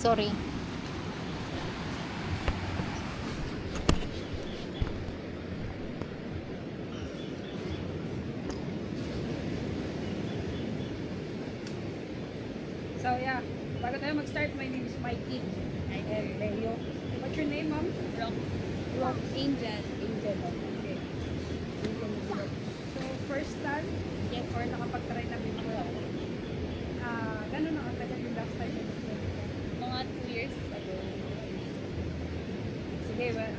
Sorry. So yeah, bago tayo mag-start, my name is Mikey and Leo. What's your name, ma'am? Rock. Angel. Angel. Okay. Angel. So first time, Yes. or nakapag-try na before? Gano'n na katagal yung last time na nag-try? Mga 2 years ago. Sige, well,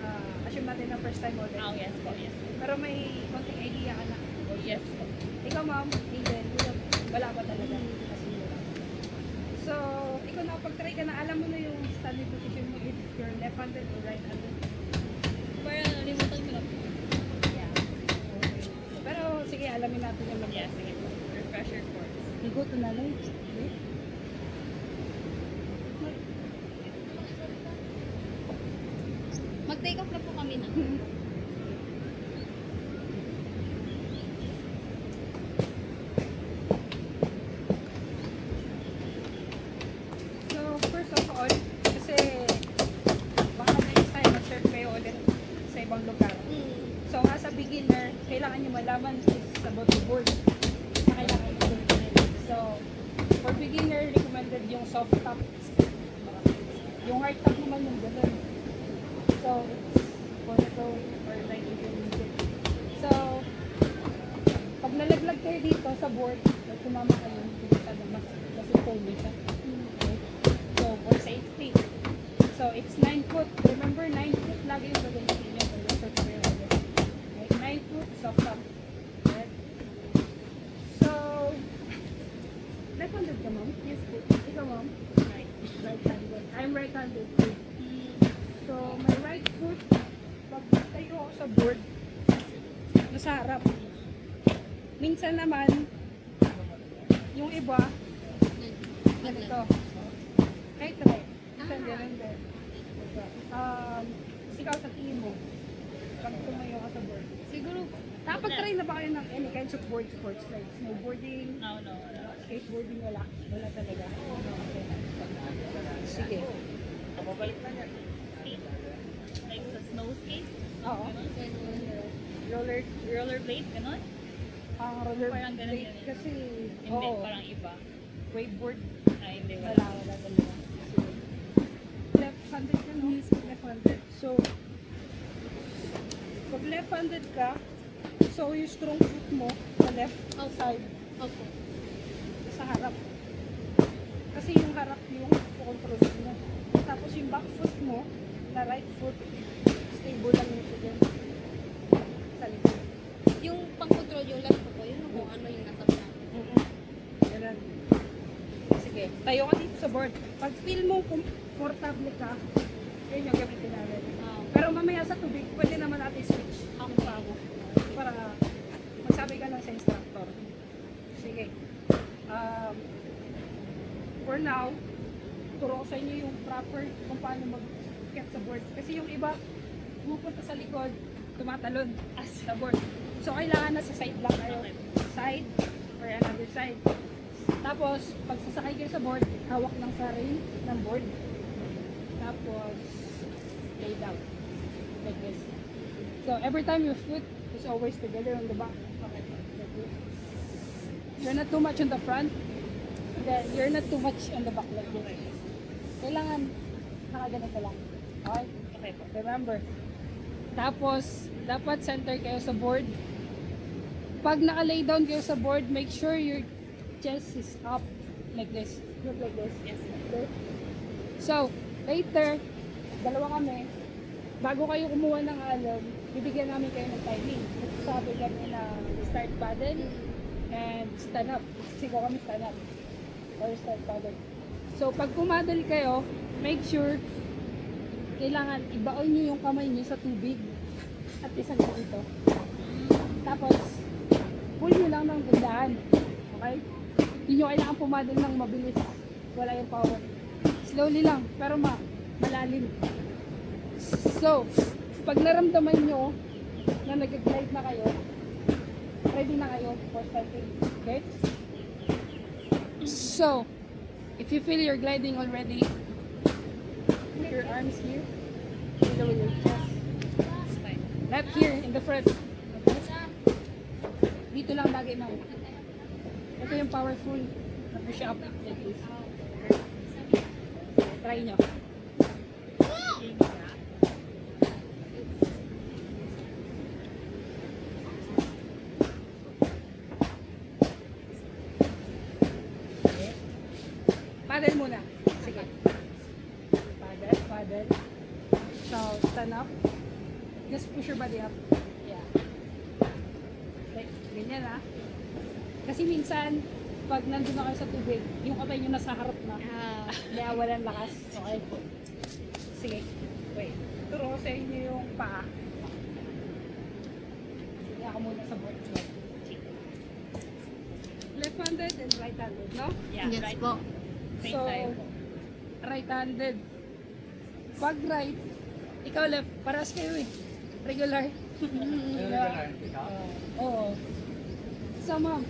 assume natin na first time ulit. Oh, yes po, yes. Pero may konting idea ka na. Yes po. Ikaw, ma'am, Angel, wala pa talaga. Kasi wala. So, ikaw nakapag-try ka na, alam mo na yung standing position mo if you're left-handed or right-handed. Parang nalimutan ko na po. Yeah. Okay. Pero sige, alamin natin yung mga. Yeah, sige po. Refresher course. Ligo to nanay. Mag-take off na po kami na. So, first of all, kasi baka next time mag-surf kayo ulit sa ibang lugar. So, as a beginner, kailangan nyo malaman is about the board na kailangan nyo gamitin. So, for beginner, recommended yung soft top. Yung hard top naman yung ganun. So, it's for the or like intermediate. So, pag nalaglag kayo dito sa board, pag sumama kayo, hindi ka naman kasi foamy siya. Okay? So, for safety. So, it's 9 foot. Remember, 9 foot lagi yung gagamitin nyo. Right? 9 foot, soft top. Right? So, left-handed ka, ma'am? Yes po. Ikaw, ma'am? Right. Right-handed. I'm right-handed too. So, my right foot, pag tayo ako sa board, nasa harap. Minsan naman, yung iba, ganito. Kahit right. Minsan ganun din. Ikaw sa tingin mo, pag tumayo ka sa board. Siguro, Nakapag-try na ba kayo ng any kinds of board sports like snowboarding, no. skateboarding? Wala. Wala talaga. Okay. Sige. Skate. Like sa snow skate. Oo. Rollerblade, gano'n? Ang roller Parang ganun blade yun. kasi, Hindi, oo, parang iba. wakeboard, Ay, hindi, wala, wala. wala talaga. Sige. Left-handed ka, no? Left-handed. So, pag left-handed ka, so yung strong foot mo, sa left side, Opo. sa harap. Kasi yung harap yung control mo. Tapos yung back foot mo, na right foot, stable lang yung siya dyan. Sa likod. Yung pang-control yung left ko, yun kung ano yung nasa plan. Ganun. Sige, tayo ka dito sa board. Pag feel mo comfortable ka, yun yung gamitin natin. Pero mamaya sa tubig, pwede naman natin switch ang pago para magsabi ka lang sa instructor. Sige. For now, turo ko sa inyo yung proper kung paano mag-get sa board. Kasi yung iba, pupunta sa likod, tumatalon sa board. So, kailangan na sa side lang kayo. Side or another side. Tapos, pag sasakay kayo sa board, hawak lang sa ring ng board. Tapos, lay down. Like this. So, every time your foot is always together on the back. Okay. Like this. You're not too much on the front. Then, you're not too much on the back like this. Kailangan, nakaganito lang. Okay? Okay po. Remember. Tapos, dapat center kayo sa board. Pag naka-lay down kayo sa board, make sure your chest is up like this. Look like this. Yes. Okay? So, later, dalawa kami, bago kayo kumuha ng alon, bibigyan namin kayo ng timing. Sabi kami na start paddle and stand up. Sigaw kami stand up or start paddle. So, pag pumadal kayo, make sure kailangan ibaon nyo yung kamay nyo sa tubig at isang dito. Tapos, pull nyo lang ng gandahan. Okay? Hindi nyo kailangan pumadal ng mabilis. Wala yung power. Slowly lang, pero malalim. So, pag naramdaman nyo na nag-glide na kayo, ready na kayo for starting. Okay? So, if you feel you're gliding already, arms here. Below your chest. Left here in the front. Dito lang lagi, ma'am. Ito yung powerful na push up like this. Try nyo. Okay. Paddle muna. Sige. Paddle, paddle. So, stand up. Just push your body up. Yeah. Okay, ganyan ah. Kasi minsan, pag nandun na kayo sa tubig, yung kamay nyo nasa harap na. Kaya walang lakas. Okay. Sige. Wait. Turo ko sa inyo yung paa. Sige ako muna sa board. Left-handed and right-handed, no? Yes po. So, right-handed. Pag right, ikaw left. Paras kayo eh. Regular. Oo. So, ma'am.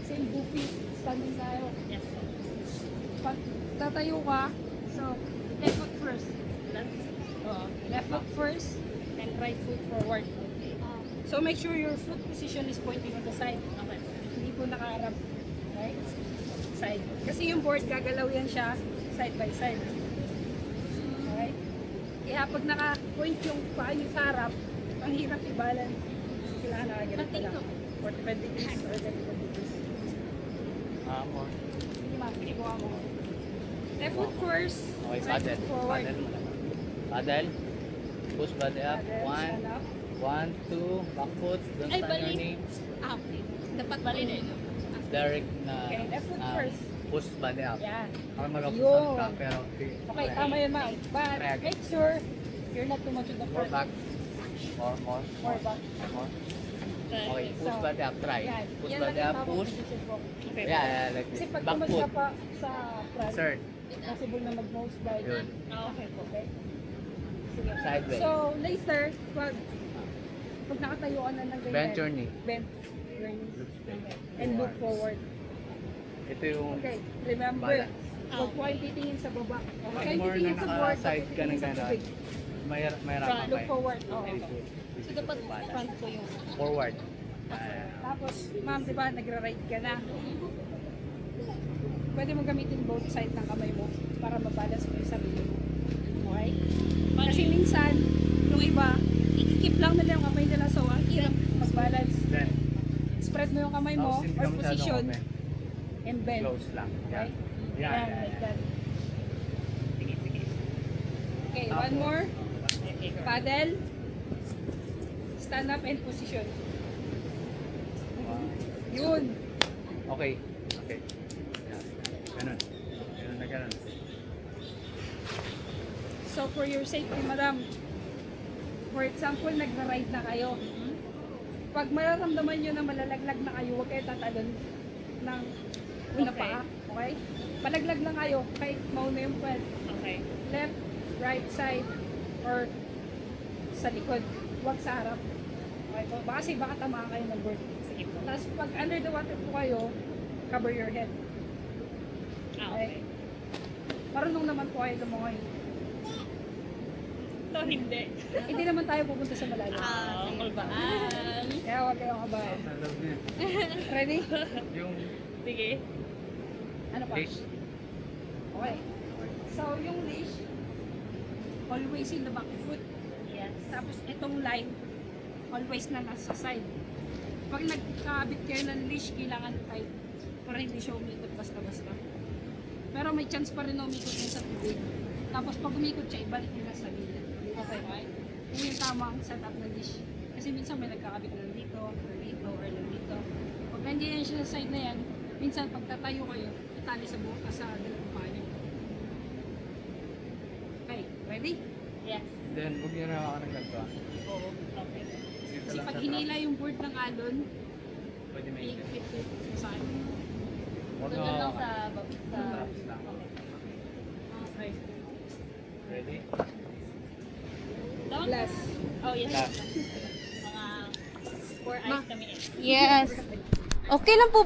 Same goofy. Standing tayo. Yes po. Pag tatayo ka, so, left foot first. Left foot first, and right foot forward. So, make sure your foot position is pointing on the side. Okay. Hindi po nakaharap. Right? Side. Kasi yung board, gagalaw yan siya side by side. Alright? Kaya pag naka-point yung paa niyo sa harap, ang hirap i-balance. Kailangan nakaganit ka lang. 45 degrees or 35 degrees. More. Hindi ma'am, pinagawa mo. Left foot first, Okay, right paddle. foot forward. Paddle muna. Paddle. Push body up. Paddle, One, stand up. one, two. Back foot. Don't Ay, stand your bali. knee. Okay. Dapat bali din. Direct na Okay, left foot ah, first. push body up. Yan. Ako mag-push Yun. ka pero Okay, tama yun ma'am. But Correct. make sure you're not too much in the More front. back. More. More back. More. Okay, push So, body up. Try. Yan. Push Yan body lang up. yung tamang Push. position po. Yeah, yeah, like Kasi this. pag Back tumag foot. ka pa sa front, Third. possible na mag-nosedive. Yun. Okay po, okay? Sige. Sideways. So, later, pag nakatayo ka na ng ganyan, Bend your knee. bend your knee. Look straight. And look forward. Ito yung Okay, remember, balance. huwag po kayong titingin sa baba. Huwag Pag kayong more titingin na sa board, naka-side ka titingin ng sa gano'n, tubig. mahirapan Look kayo. forward. Oo. Very good. So, dapat front po yung... Forward. Tapos, ma'am, di ba, nagra-ride ka na. Pwede mo gamitin both side ng kamay mo para mabalance mo yung sarili mo. Okay? Kasi minsan, yung iba, ikikip lang nila yung kamay nila so ang hirap mag-balance. Then, Spread mo yung kamay mo tapos hindi or ka masyadong position open. and bend. Close lang. Okay? Yeah. Yan, like that. Sige, sige. Okay, one more. Paddle. Stand up and position. Yun. Okay. Okay. Yan. Ganun. Ganun na ganun. So for your safety, madam, for example, nagra-ride na kayo. Pag mararamdaman nyo na malalaglag na kayo, huwag kayo tatalon ng una Okay. paa. Okay? Palaglag lang kayo, kahit mauna yung puwet. Okay. Left, right side, or sa likod. Huwag sa harap. Okay po? Kasi baka tamaan kayo ng board. Sige po. Tapos pag under the water po kayo, cover your head. Okay. Marunong naman po kayo lumangoy. Ito hindi. Hindi naman tayo pupunta sa malalim. Kulbaan. Kaya huwag kayong kabahan. Sa loob niya. Ready? Yung Sige. Ano pa? leash. Okay. So, yung leash, always in the back foot. Yes. Tapos, itong line, always na nasa side. Pag nagkabit kayo ng leash, kailangan tight para hindi siya umikot basta-basta. Pero may chance pa rin na umikot niya sa tubig. Tapos, pag umikot siya, ibalik niya na sa gilid. Okay, okay? Yun yung tamang setup ng leash. Kasi minsan may nagkakabit na dito, or dito, or dito. Pag nandiyan siya sa side na yan, minsan pag tatayo kayo, itali sa buka sa dalawang paa niyo. Okay, ready? Yes. Then, huwag niyo na ako ng ganito. Oo. Okay. Dito Kasi lang pag sa hinila yung board ng alon, pwede may may ikit sa saan. Huwag Doon na lang ako. sa babi sa... Relax lang. Okay. Ready? Down? Last. Oh, yes. Last. Mga 4 eyes kami eh. Yes. Okay lang po